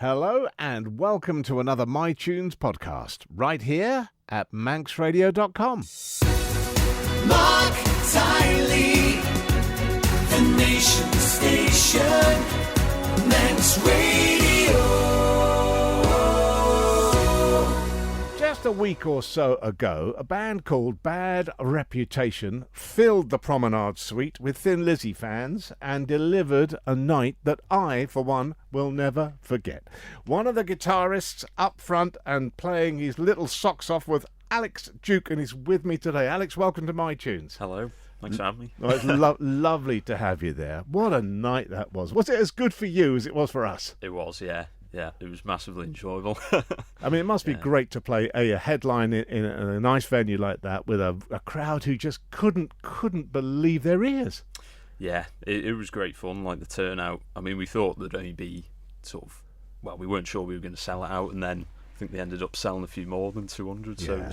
Hello and welcome to another MiTunes podcast, right here at manxradio.com. Marc Tyley, the nation's station, Manx Radio. Just a week or so ago, a band called Bad Reputation filled the Promenade Suite with Thin Lizzy fans and delivered a night that I, for one, will never forget. One of the guitarists up front and playing his little socks off was Alex Duke, and he's with me today. Alex, welcome to MiTunes. Hello. Thanks for having me. Oh, it's lovely to have you there. What a night that was. Was it as good for you as it was for us? It was, yeah. Yeah, it was massively enjoyable. I mean, it must be great to play a headline in a nice venue like that with a crowd who just couldn't believe their ears. Yeah, it was great fun, like the turnout. I mean, we thought there'd only be we weren't sure we were going to sell it out, and then I think they ended up selling a few more than 200, so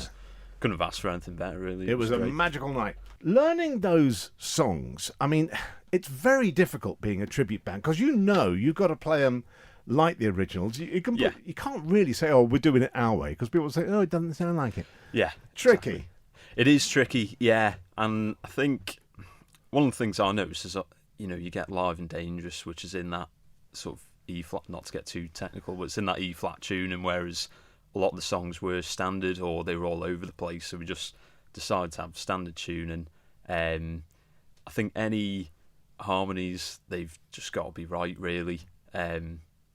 couldn't have asked for anything better, really. It was a magical night. Learning those songs, I mean, it's very difficult being a tribute band, because you've got to play them like the originals. You can't really say, oh, we're doing it our way, because people say, oh, it doesn't sound like it. Yeah. Tricky. Exactly. It is tricky, yeah. And I think one of the things I noticed is, you get Live and Dangerous, which is in that sort of E-flat, not to get too technical, but it's in that E-flat tune, and whereas a lot of the songs were standard or they were all over the place, so we just decided to have standard tune, and I think any harmonies, they've just got to be right, really.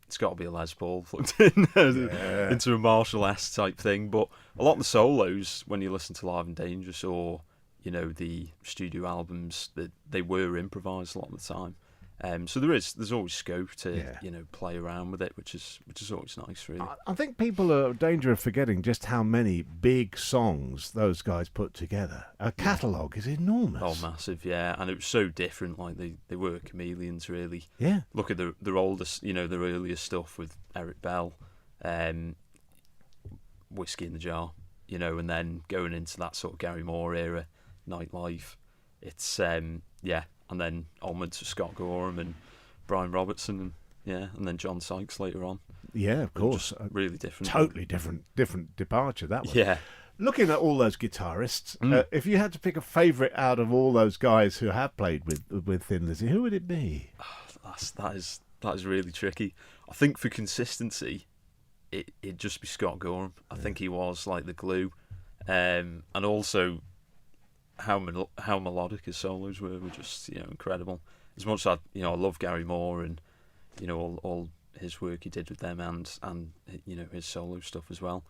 It's got to be a Les Paul plugged in into a Marshall S type thing. But a lot of the solos, when you listen to Live and Dangerous or the studio albums, that they were improvised a lot of the time. So there's always scope to play around with it, which is always nice, really. I think people are in danger of forgetting just how many big songs those guys put together. A catalogue is enormous. Oh, massive, yeah. And it was so different. Like they were chameleons, really. Yeah. Look at their oldest, their earliest stuff with Eric Bell, Whiskey in the Jar, and then going into that sort of Gary Moore era, Nightlife. It's and then onward to Scott Gorham and Brian Robertson, and then John Sykes later on. Yeah, of course. Just really different. Totally different departure, that was. Yeah. Looking at all those guitarists, if you had to pick a favourite out of all those guys who have played with Thin Lizzy, who would it be? That is really tricky. I think for consistency, it'd just be Scott Gorham. I think he was like the glue, and also how melodic his solos were just incredible. As much as I love Gary Moore and all his work he did with them and his solo stuff as well.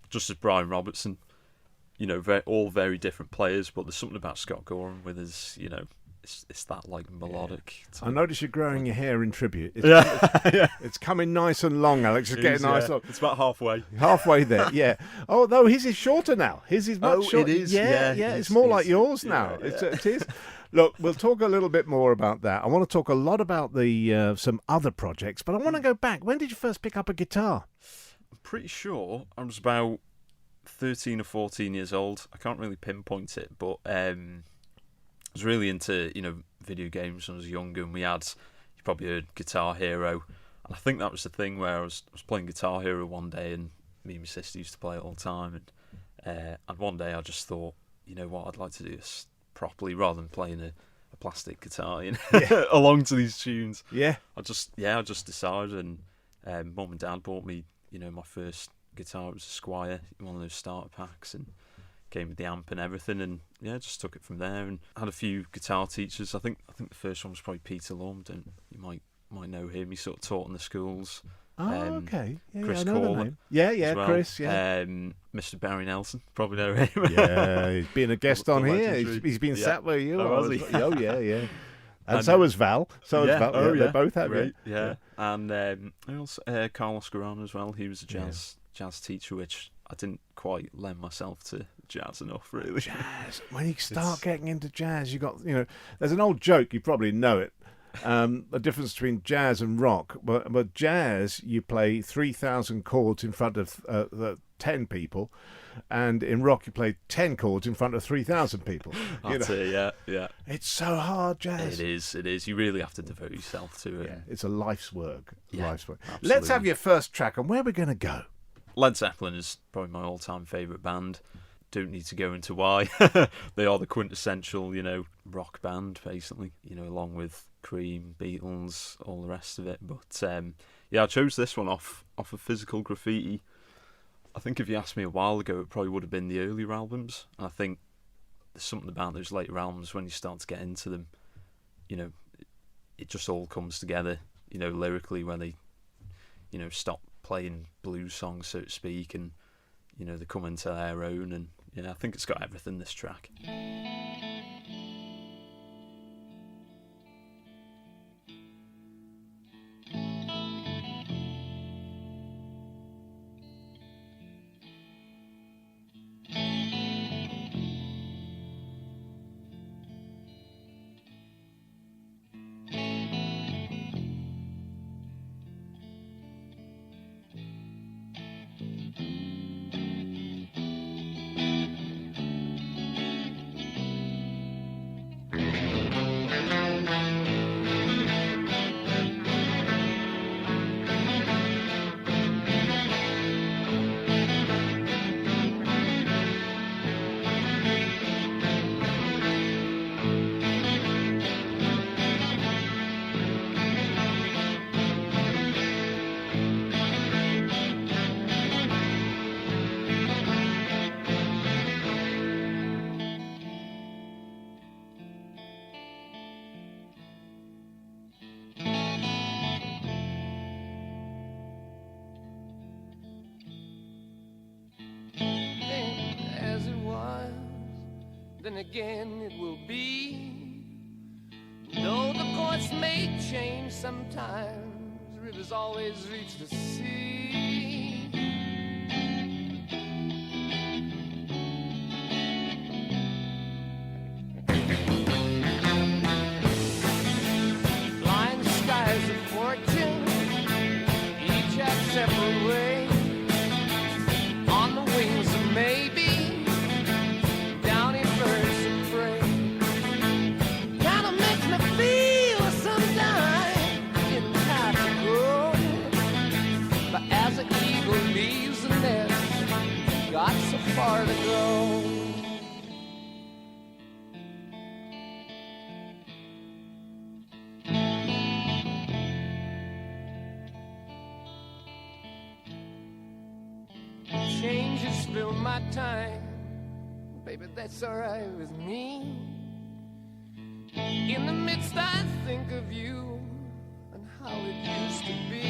Just as Brian Robertson, all very different players, but there's something about Scott Gorham with his it's that like melodic. I notice you're growing your hair in tribute. It's coming nice and long, Alex. It's getting nice long. It's about halfway. Halfway there, yeah. Although his is shorter now. His is much shorter. It is. Yeah. It's more like yours now. It is. Look, we'll talk a little bit more about that. I want to talk a lot about the some other projects, but I want to go back. When did you first pick up a guitar? I'm pretty sure I was about 13 or 14 years old. I can't really pinpoint it, but I was really into video games when I was younger, and you probably heard Guitar Hero, and I think that was the thing where I was playing Guitar Hero one day, and me and my sister used to play it all the time, and one day I just thought, what, I'd like to do this properly rather than playing a plastic guitar along to these tunes. I just decided, and Mum and Dad bought me my first guitar. It was a Squire, one of those starter packs, and came with the amp and everything, and just took it from there, and had a few guitar teachers. I think the first one was probably Peter Lund, you might know him. He sort of taught in the schools. Okay. Chris I know Corlin. the name. Yeah, well. Chris. Yeah. Mr. Barry Nelson, probably know him. Yeah, he's been a guest on here. He's been sat where you are. Oh yeah. And so has Val. Val. Oh, They both have. Great. Yeah. And also, Carlos Garano as well. He was a jazz teacher, which I didn't quite lend myself to jazz enough, really. Jazz. When you start getting into jazz, you got there's an old joke, you probably know it. The difference between jazz and rock, but jazz, you play 3,000 chords in front of 10 people, and in rock you play 10 chords in front of 3,000 people. That's it, yeah. It's so hard, Jazz. It is. You really have to devote yourself to it. Yeah, it's a life's work. Life's work. Absolutely. Let's have your first track, and where are we going to go? Led Zeppelin is probably my all-time favourite band. Don't need to go into why. They are the quintessential, rock band, basically. Along with Cream, Beatles, all the rest of it. But I chose this one off of Physical Graffiti. I think if you asked me a while ago, it probably would have been the earlier albums. And I think there's something about those later albums when you start to get into them. It just all comes together. Lyrically, when they, stop playing blues songs, so to speak, and they come into their own, and I think it's got everything, this track. Then again it will be. Though the course may change sometimes, rivers always reach the sea. Blind skies of fortune, each have separate ways. On the wings of maybe, got so far to go. Changes fill my time, baby, that's alright with me. In the midst I think of you and how it used to be.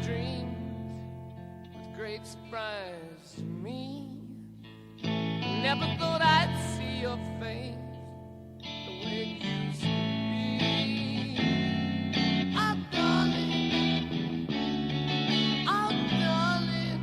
dreams with great surprise to me. Never thought I'd see your face the way it used to be. Oh, darling, oh, darling.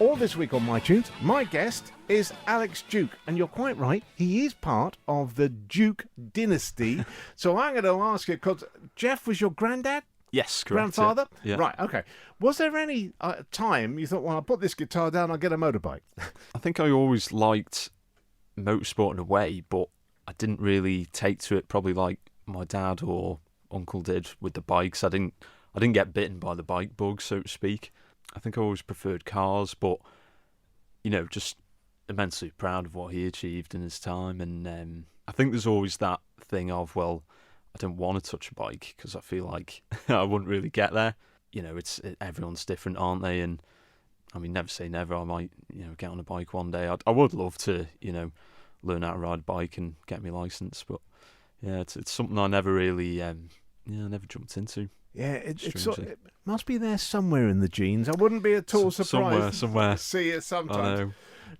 All this week on MiTunes, my guest is Alex Duke, and you're quite right, he is part of the Duke dynasty. So I'm going to ask you, because Jeff was your granddad? Yes, correct. Grandfather? Yeah. Right, okay. Was there any time you thought, well, I'll put this guitar down, I'll get a motorbike? I think I always liked motorsport in a way, but I didn't really take to it probably like my dad or uncle did with the bikes. I didn't get bitten by the bike bug, so to speak. I think I always preferred cars, but, you know, just immensely proud of what he achieved in his time. And I think there's always that thing of, well, I don't want to touch a bike because I feel like I wouldn't really get there. You know, everyone's different, aren't they? And I mean, never say never. I might, you know, get on a bike one day. I would love to, you know, learn how to ride a bike and get my license. But yeah, it's something I never really, I never jumped into. Yeah, it must be there somewhere in the genes. I wouldn't be at all surprised Somewhere. to see it sometimes. I know.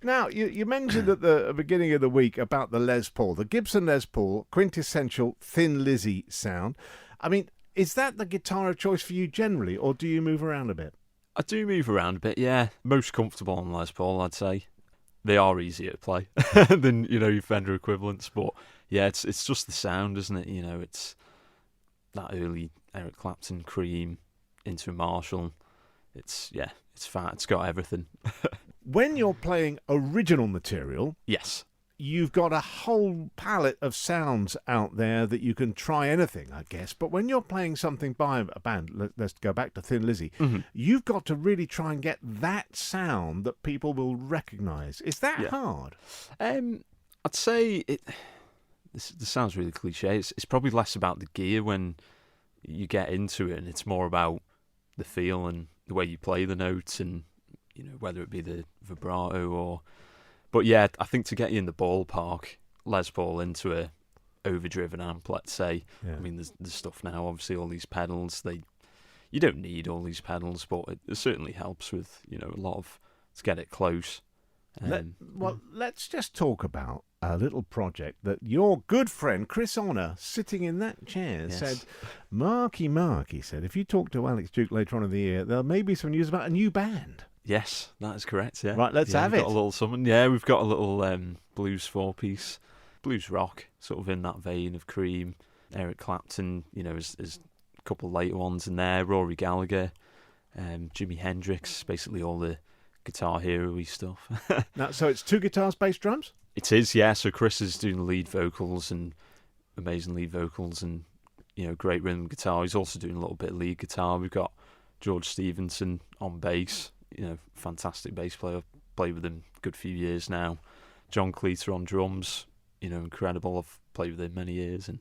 Now, you mentioned at the beginning of the week about the Les Paul, the Gibson Les Paul, quintessential Thin Lizzy sound. I mean, is that the guitar of choice for you generally, or do you move around a bit? I do move around a bit, yeah. Most comfortable on Les Paul, I'd say. They are easier to play than, you know, your Fender equivalents. But yeah, it's just the sound, isn't it? You know, it's that early Eric Clapton Cream into a Marshall. It's fat. It's got everything. When you're playing original material, Yes. you've got a whole palette of sounds out there that you can try anything, I guess. But when you're playing something by a band, let's go back to Thin Lizzy, you've got to really try and get that sound that people will recognise. Is that hard? I'd say it. This sounds really cliche. It's probably less about the gear when you get into it, and it's more about the feel and the way you play the notes, and you know, whether it be the vibrato or. But yeah, I think to get you in the ballpark, Les Paul into a overdriven amp, let's say. Yeah. I mean, there's stuff now. Obviously, all these pedals. You don't need all these pedals, but it certainly helps with, you know, a lot of to get it close. Let's just talk about a little project that your good friend Chris Honor, sitting in that chair, said, Mark, he said, if you talk to Alex Duke later on in the year, there may be some news about a new band. Yes, that is correct, yeah. Right, let's have we've it. got a little something. Yeah, we've got a little blues 4-piece, blues rock, sort of in that vein of Cream. Eric Clapton, you know, is a couple of later ones in there. Rory Gallagher, Jimi Hendrix, basically all the Guitar Hero-y stuff. Now, so it's 2 guitars, bass, drums? It is, yeah. So Chris is doing the lead vocals, and amazing lead vocals, and, you know, great rhythm guitar. He's also doing a little bit of lead guitar. We've got George Stevenson on bass, you know, fantastic bass player. Played with him a good few years now. John Cleater on drums, you know, incredible. I've played with him many years, and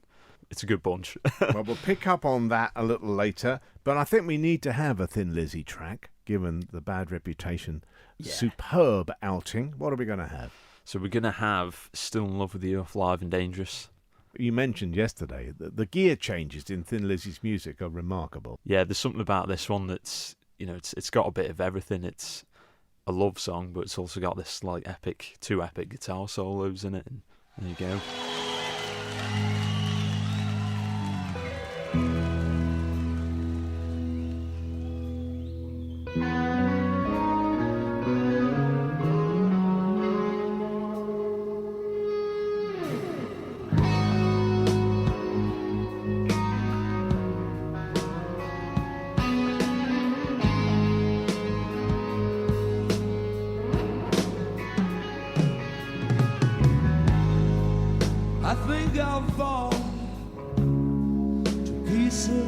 it's a good bunch. Well, we'll pick up on that a little later, but I think we need to have a Thin Lizzy track, given the bad reputation. Yeah. Superb outing. What are we going to have? So we're going to have Still in Love with You off Live and Dangerous. You mentioned yesterday that the gear changes in Thin Lizzy's music are remarkable. Yeah, there's something about this one that's, you know, it's got a bit of everything. It's a love song, but it's also got this like two epic guitar solos in it. And there you go. think I'll fall to pieces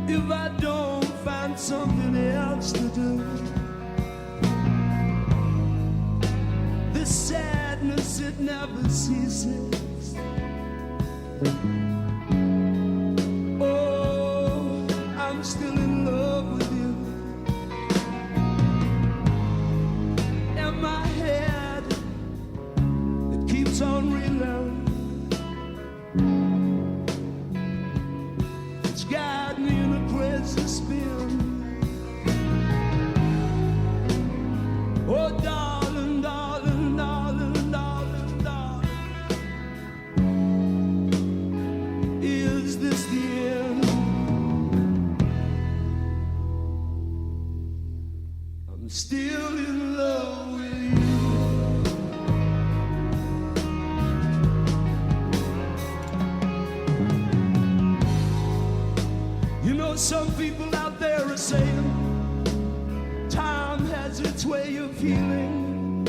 if I don't find something else to do. This sadness, it never ceases. Oh, I'm still in love with you. And my head, it keeps on reloading. It's got me in a crazy spin. Oh, darling, darling, darling, darling, darling. Is this the end? I'm still in love with you. You know, some people out there are saying time has its way of healing.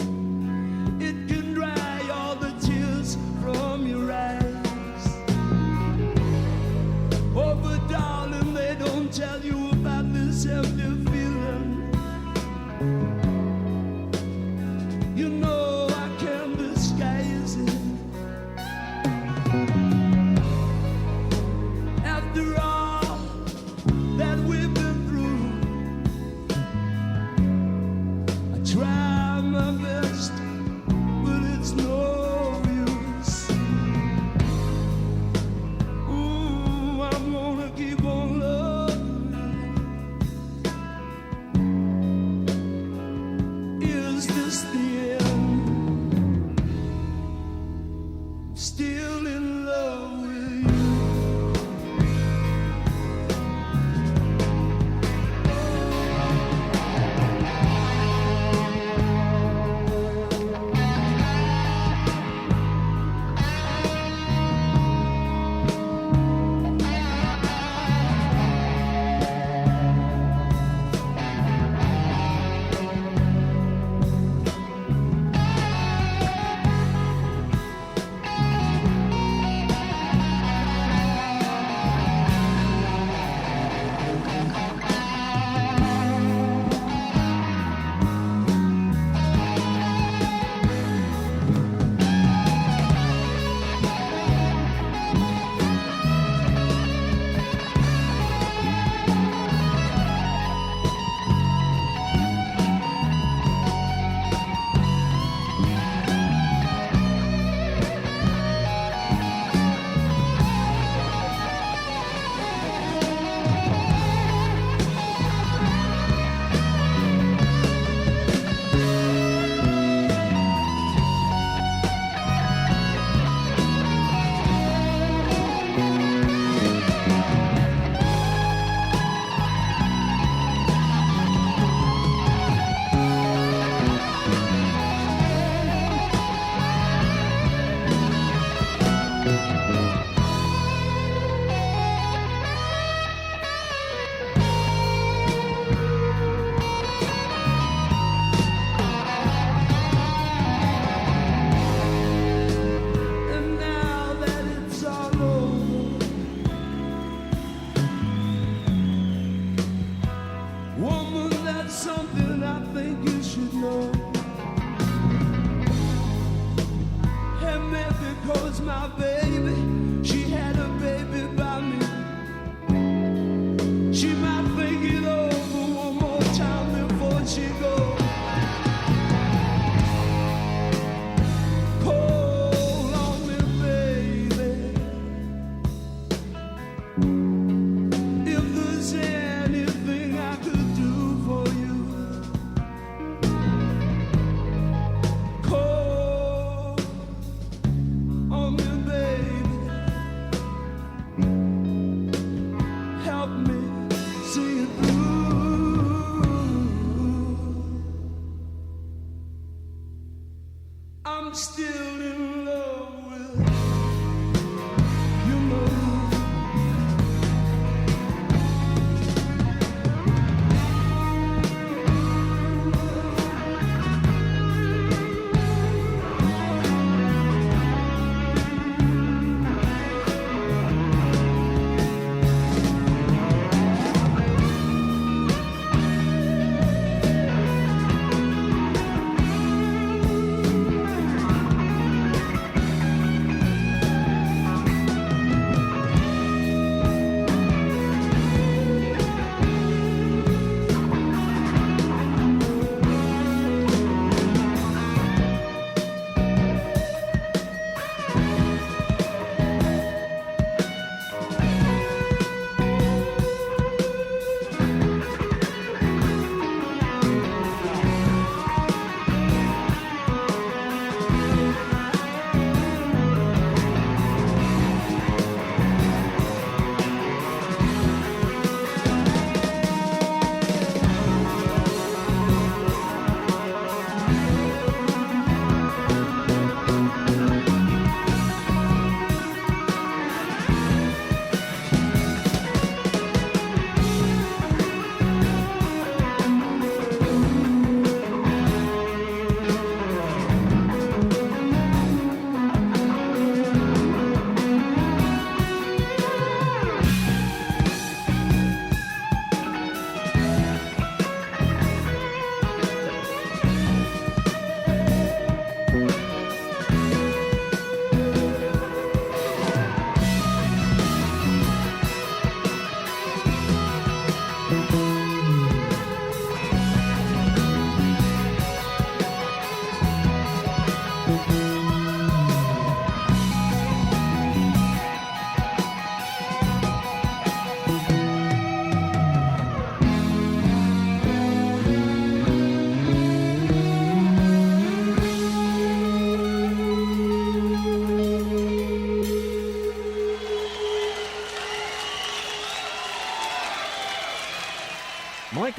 It can dry all the tears from your eyes. Oh, but darling, they don't tell you about this empty feeling. You know I can't disguise it. After all that we've been through, I try my best, but it's no use. Ooh, I'm gonna keep on loving you. Is this the end? I'm still in love with you. And now that it's all over, woman, that's something I think you should know. And maybe because my baby, she had a baby by me, she might think it over one more time before she goes. Call on me, baby, if there's anything I could do for you. Call on me, baby, help me see it through. I'm still in love with you, know.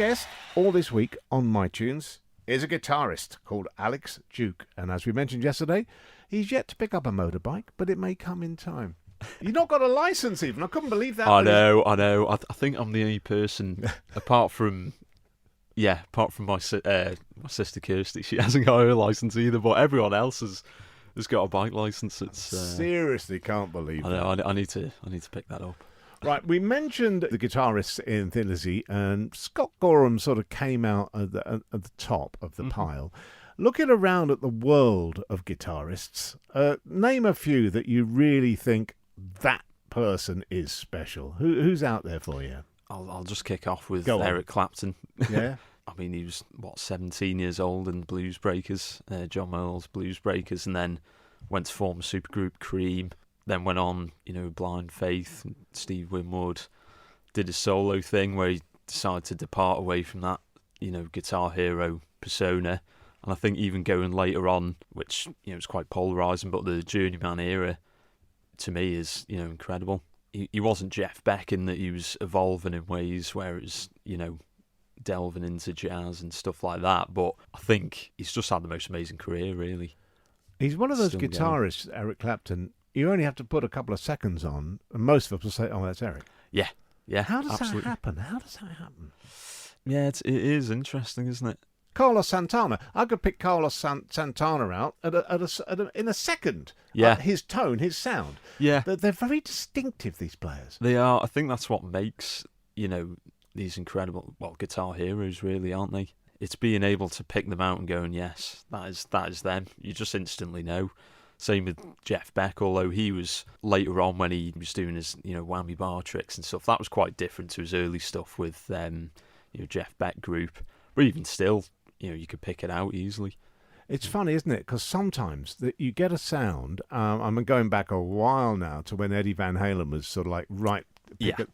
guest all this week on MiTunes is a guitarist called Alex Duke. And as we mentioned yesterday, he's yet to pick up a motorbike, but it may come in time. You've not got a license even. I couldn't believe that. I know. I think I'm the only person, apart from my sister Kirsty. She hasn't got her license either, but everyone else has got a bike license. It's seriously can't believe I that. know. I need to pick that up. Right, we mentioned the guitarists in Thin Lizzy, and Scott Gorham sort of came out at the top of the pile. Looking around at the world of guitarists, name a few that you really think that person is special. Who's out there for you? I'll just kick off with Go on. Eric Clapton. Yeah. I mean, he was 17 years old in Blues Breakers, John Mayall's Blues Breakers, and then went to form a supergroup, Cream. Then went on, Blind Faith, Steve Winwood, did a solo thing where he decided to depart away from that, guitar hero persona. And I think even going later on, which, was quite polarising, but the Journeyman era, to me, is, incredible. He wasn't Jeff Beck in that he was evolving in ways where it was, delving into jazz and stuff like that. But I think he's just had the most amazing career, really. He's one of those Still guitarists, Eric Clapton. You only have to put a couple of seconds on, and most of us will say, "Oh, that's Eric." Yeah, How does absolutely. that happen? How does that happen? Yeah, it is interesting, isn't it? Carlos Santana. I could pick Carlos Santana out in a second. Yeah. His tone, his sound. Yeah, They're very distinctive, these players. they are. I think that's what makes, these incredible, guitar heroes, really, aren't they? It's being able to pick them out and going, yes, that is them. You just instantly know. Same with Jeff Beck, although he was later on when he was doing his, whammy bar tricks and stuff. That was quite different to his early stuff with, Jeff Beck group. But even still, you could pick it out easily. It's funny, isn't it? Because sometimes that you get a sound. I'm going back a while now to when Eddie Van Halen was sort of like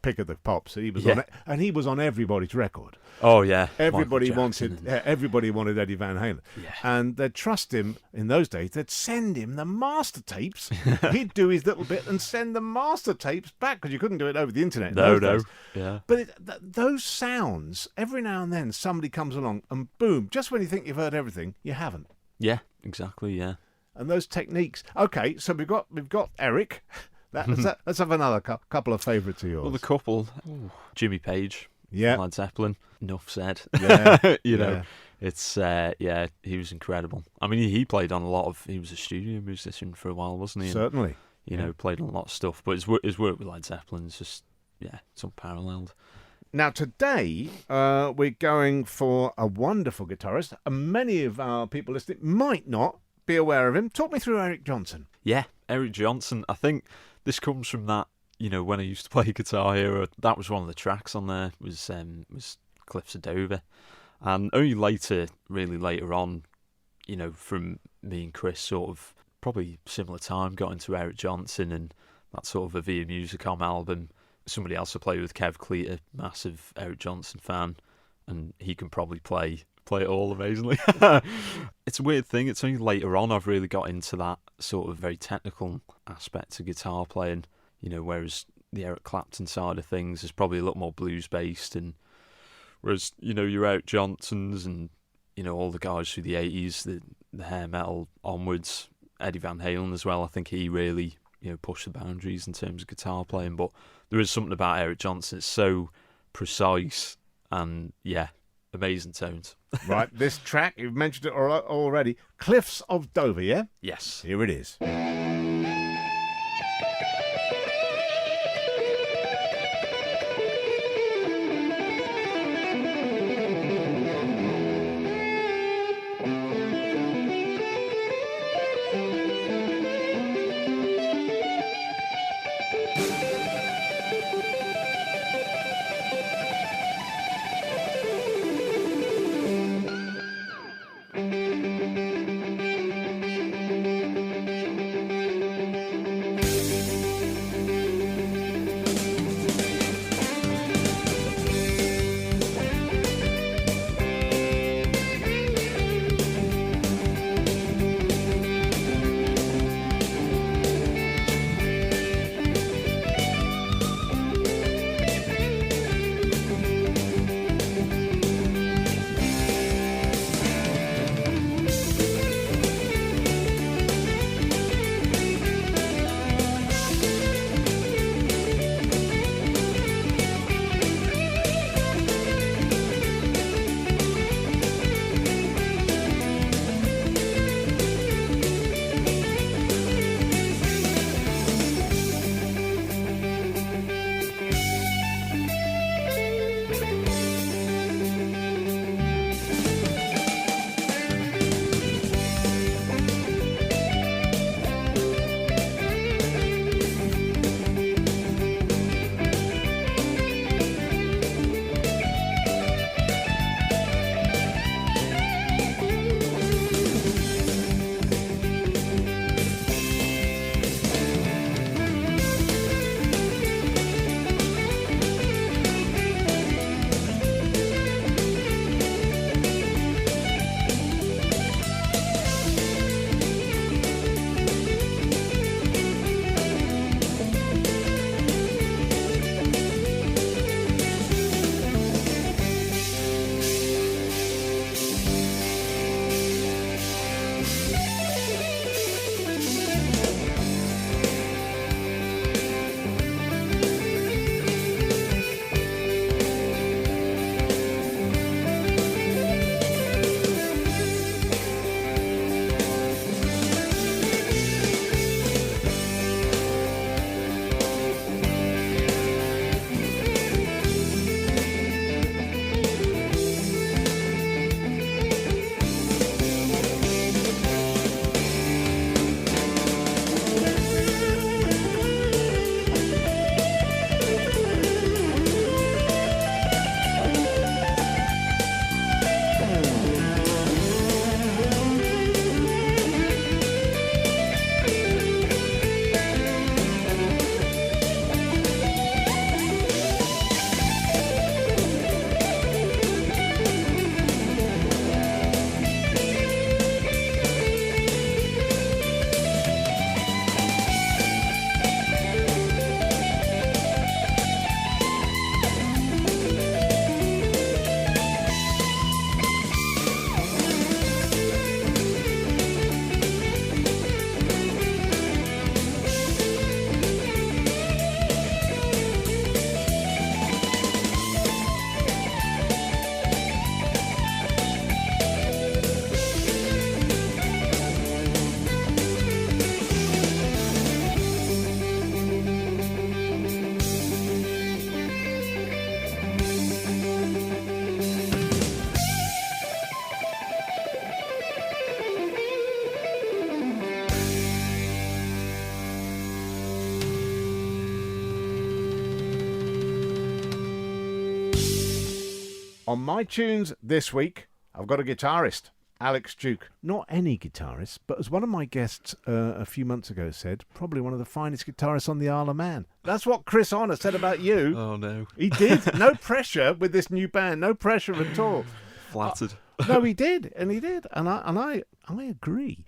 pick of the pops. He was on it, and he was on everybody's record. Oh yeah, Everybody Michael wanted Jackson and- everybody wanted Eddie Van Halen. Yeah. And they'd trust him in those days. They'd send him the master tapes. He'd do his little bit and send the master tapes back because you couldn't do it over the internet. in No, those days. yeah. But those sounds, every now and then somebody comes along and boom, just when you think you've heard everything, you haven't. Yeah, exactly, yeah. And those techniques. Okay, so we've got Eric. Let's have another couple of favourites of yours. Well, the couple, Jimmy Page, Yeah. Led Zeppelin, enough said. Yeah, you know, yeah. it's, he was incredible. I mean, he played on he was a studio musician for a while, wasn't he? And, Certainly. you know, played on a lot of stuff, but his work with Led Zeppelin is just, it's unparalleled. Now, today, we're going for a wonderful guitarist, and many of our people listening might not be aware of him. Talk me through Eric Johnson. Yeah, Eric Johnson. I think this comes from that, when I used to play Guitar Hero, that was one of the tracks on there, was Cliffs of Dover. And only really later on, from me and Chris sort of, probably similar time, got into Eric Johnson and that sort of a Via Musicom album. Somebody else I play with, Kev Cleater, massive Eric Johnson fan, and he can probably play it all amazingly. It's a weird thing. It's only later on I've really got into that sort of very technical aspect to guitar playing, whereas the Eric Clapton side of things is probably a lot more blues based, and whereas, your Eric Johnsons and, all the guys through the 80s, the hair metal onwards, Eddie Van Halen as well, I think he really, pushed the boundaries in terms of guitar playing. But there is something about Eric Johnson, it's so precise and, amazing tones. Right, this track, you've mentioned it already, Cliffs of Dover, yeah? Yes. Here it is. On MiTunes this week, I've got a guitarist, Alex Duke. Not any guitarist, but as one of my guests a few months ago said, probably one of the finest guitarists on the Isle of Man. That's what Chris Honor said about you. Oh, no. He did. No pressure with this new band. No pressure at all. Flattered. No, he did, and I agree.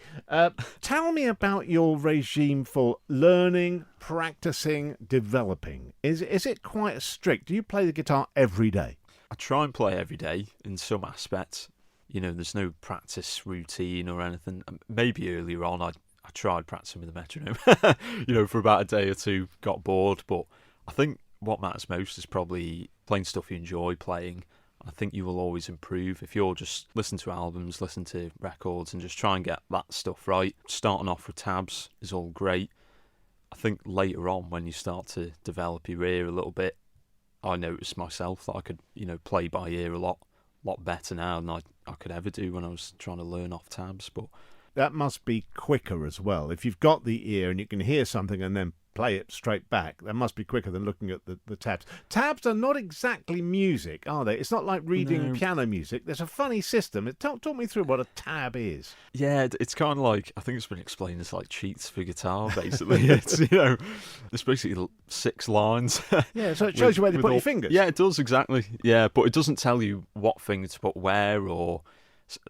Tell me about your regime for learning, practicing, developing. Is it quite strict? Do you play the guitar every day? I try and play every day in some aspects. You know, there's no practice routine or anything. Maybe earlier on I tried practicing with the metronome, you know, for about a day or two, got bored. But I think what matters most is probably playing stuff you enjoy playing. I think you will always improve if you're just listen to albums, listen to records, and just try and get that stuff right. Starting off with tabs is all great. I think later on, when you start to develop your ear a little bit, I noticed myself that I could, you know, play by ear a lot better now than I could ever do when I was trying to learn off tabs. But that must be quicker as well. If you've got the ear and you can hear something and then play it straight back, that must be quicker than looking at the tabs. Tabs are not exactly music, are they? It's not like reading piano music. There's a funny system. Talk me through what a tab is. Yeah, it's kind of like, I think it's been explained as like cheats for guitar, basically. It's, you know, it's basically 6 lines. Yeah, so it shows you where to put your fingers. Yeah, it does, exactly. Yeah, but it doesn't tell you what finger to put where, or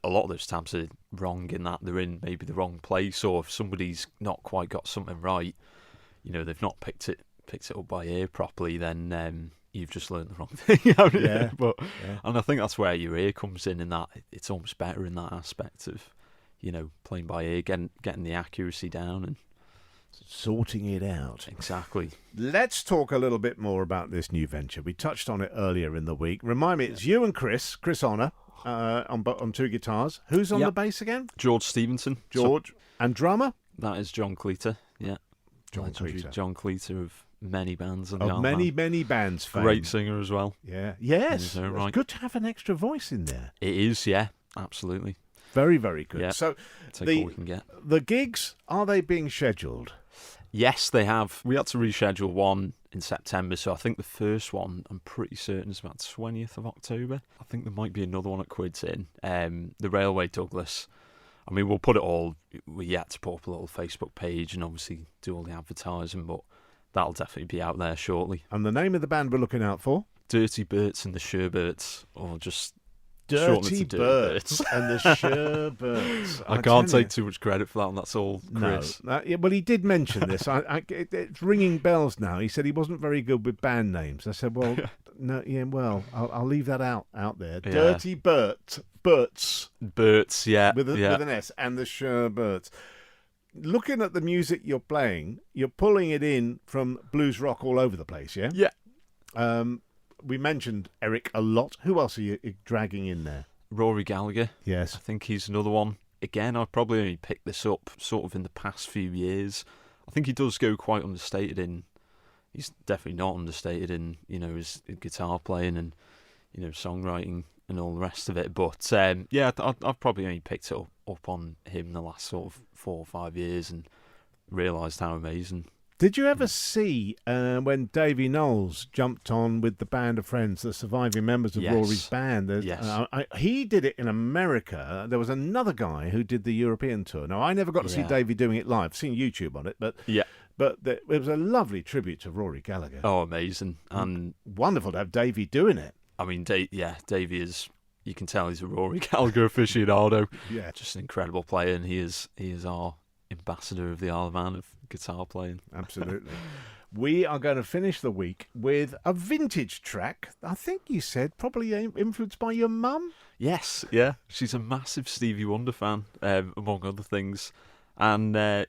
a lot of those tabs are wrong in that they're in maybe the wrong place, or if somebody's not quite got something right, you know, they've not picked it up by ear properly, then you've just learned the wrong thing. Yeah. And I think that's where your ear comes in that it's almost better in that aspect of, you know, playing by ear, getting the accuracy down and sorting it out. Exactly. Let's talk a little bit more about this new venture. We touched on it earlier in the week. Remind me, it's you and Chris Honor, on 2 guitars. Who's on the bass again? George Stevenson. George. And drummer? That is John Cleater, yeah. John Cleater. John Cleater of many bands. Of many bands fame. Great singer as well. Yeah. Yes. Right. It's good to have an extra voice in there. It is, yeah. Absolutely. Very, very good. Yeah. So Take all we can get. The gigs, are they being scheduled? Yes, they have. We had to reschedule one in September, so I think the first one, I'm pretty certain, is about 20th of October. I think there might be another one at Quids in. The Railway Douglas. I mean, we'll put it all, we're yet to put up a little Facebook page and obviously do all the advertising, but that'll definitely be out there shortly. And the name of the band we're looking out for? Dirty Berts and the Sherbirds, or just Dirty Berts and the Sherbirds. I can't take too much credit for that one, that's all Chris. No, well, he did mention this. It's ringing bells now. He said he wasn't very good with band names. I said, well, no, yeah, well, I'll leave that out there. Yeah. Dirty Berts, yeah. With an S, and the Sherbirds. Looking at the music you're playing, you're pulling it in from blues rock all over the place, yeah? Yeah. We mentioned Eric a lot. Who else are you dragging in there? Rory Gallagher. Yes. I think he's another one. Again, I've probably only picked this up sort of in the past few years. I think he does go quite understated in... He's definitely not understated in, you know, his guitar playing and, you know, songwriting and all the rest of it. But, yeah, I've probably only picked it up on him the last sort of 4 or 5 years and realised how amazing. Did you ever see when Davey Knowles jumped on with the band of friends, the surviving members of Rory's band? Yes. He did it in America. There was another guy who did the European tour. Now, I never got to see Davey doing it live. I've seen YouTube on it, but it was a lovely tribute to Rory Gallagher. Oh, amazing. And wonderful to have Davey doing it. I mean, Davey is... You can tell he's a Rory Gallagher aficionado. Yeah. Just an incredible player, and he is our ambassador of the Isle of Man of guitar playing. Absolutely. We are going to finish the week with a vintage track. I think you said probably influenced by your mum? Yes, yeah. She's a massive Stevie Wonder fan, among other things. And, I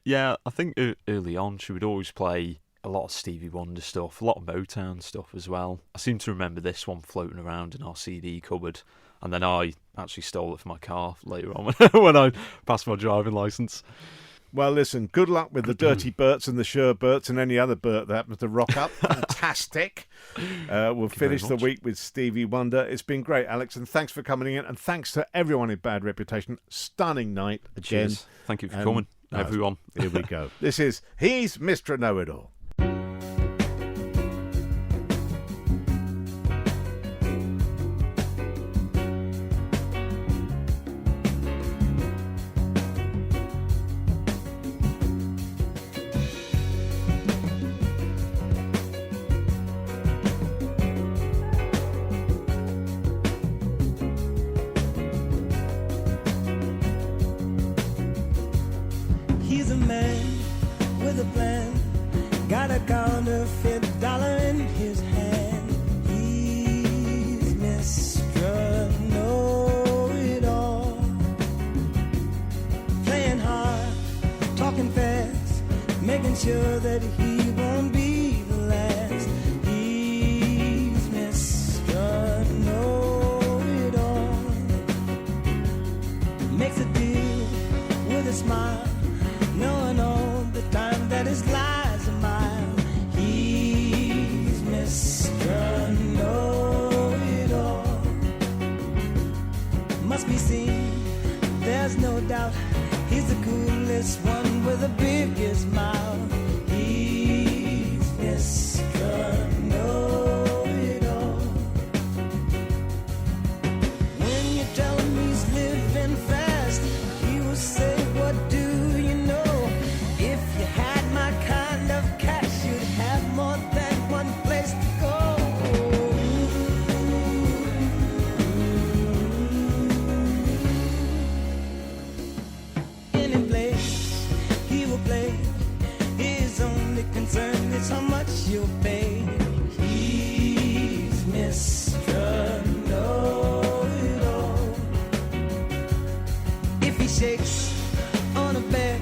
think early on she would always play a lot of Stevie Wonder stuff, a lot of Motown stuff as well. I seem to remember this one floating around in our CD cupboard. And then I actually stole it for my car later on when I passed my driving licence. Well, listen, good luck with the Dirty Berts and the Sherbirds and any other Bert that happens to rock up. Fantastic. We'll finish the week with Stevie Wonder. It's been great, Alex, and thanks for coming in. And thanks to everyone in Bad Reputation. Stunning night again. Cheers. Thank you for coming, everyone. Here we go. This is He's Mr. Know-It-All. He's a man with a plan, got a counterfeit dollar in his hand. He's Mr. Know-it-all, playing hard, talking fast, making sure that he won't be the last. He's Mr. Know-it-all, makes a deal with a smile, knowing all the time that his lies a mile. He's Mr. Know-it-all, must be seen, there's no doubt. He's the coolest one with the biggest mouth. He's Mr. Know-it-all. When you tell him he's living fast, he will say, what do you know? If you had my kind of cash, you'd have more than one place to go. Any place he will play, his only concern is how much you'll pay. He's Mr. Know-it-all. If he shakes on a bed,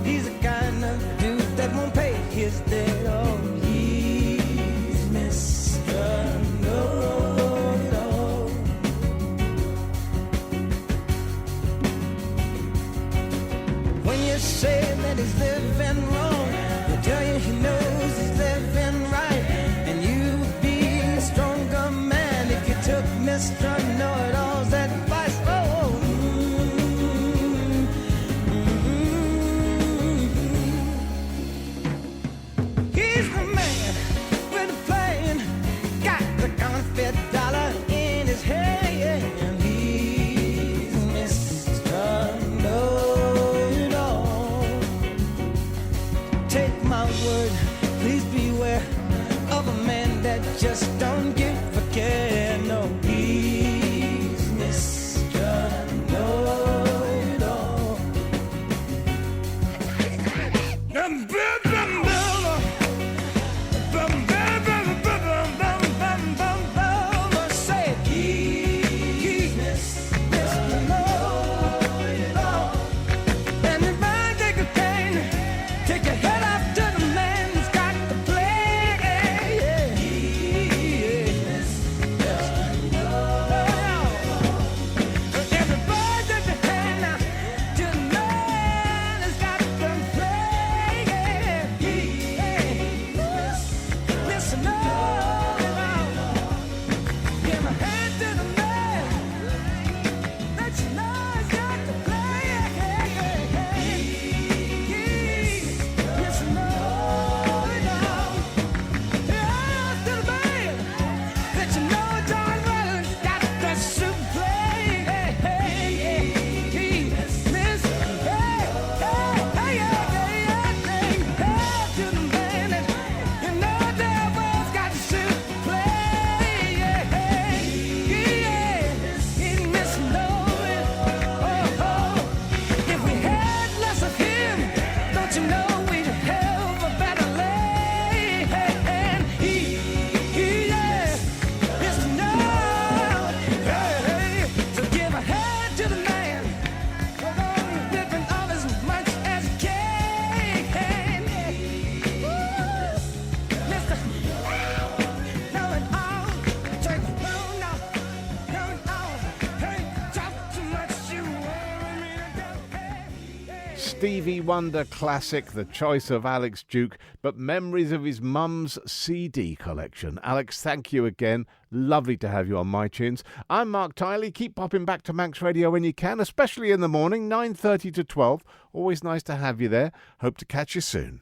he's the kind of dude that won't pay his debt. Oh, he's Mr. Know-it-all. When you say that he's living wrong, he'll tell you he knows he's living right. And you would be a stronger man if you took Mr. Know-it-all's advice. Oh, he's the man with the plan, got the counterfeit dollar in his hand. He's Mr. Know-it-all. Take my word, please beware of a man that just don't give a care. No, he's Mr. Know-it-all. Say it. He's Mr. Know-it-all. And if I take a cane, take your head off to the man who's got the play. He's Mr. Know-it-all. Everybody take your hand now to the man who's got the play. He's Mr. Know-it-all. Give my hand to the man that you know has got the play. He's Mr. Know-it-all. Yeah, to the man that you know darn well has got the super play. He's Mr. To the man that you know damn well's got the super play. He's Mr. Know-it-all. If we had less of him, don't you know we'd have a better land? Yeah, Mr. Know-it-all. So give a hand to the man, living off as much as he can. Mr. Know-it-all. Take the phone now. Know-it-all. Hey, talk too much, you worry me to death. Stevie Wonder classic, the choice of Alex Duke, but memories of his mum's CD collection. Alex, thank you again. Lovely to have you on MiTunes. I'm Marc Tyley. Keep popping back to Manx Radio when you can, especially in the morning, 9:30 to 12. Always nice to have you there. Hope to catch you soon.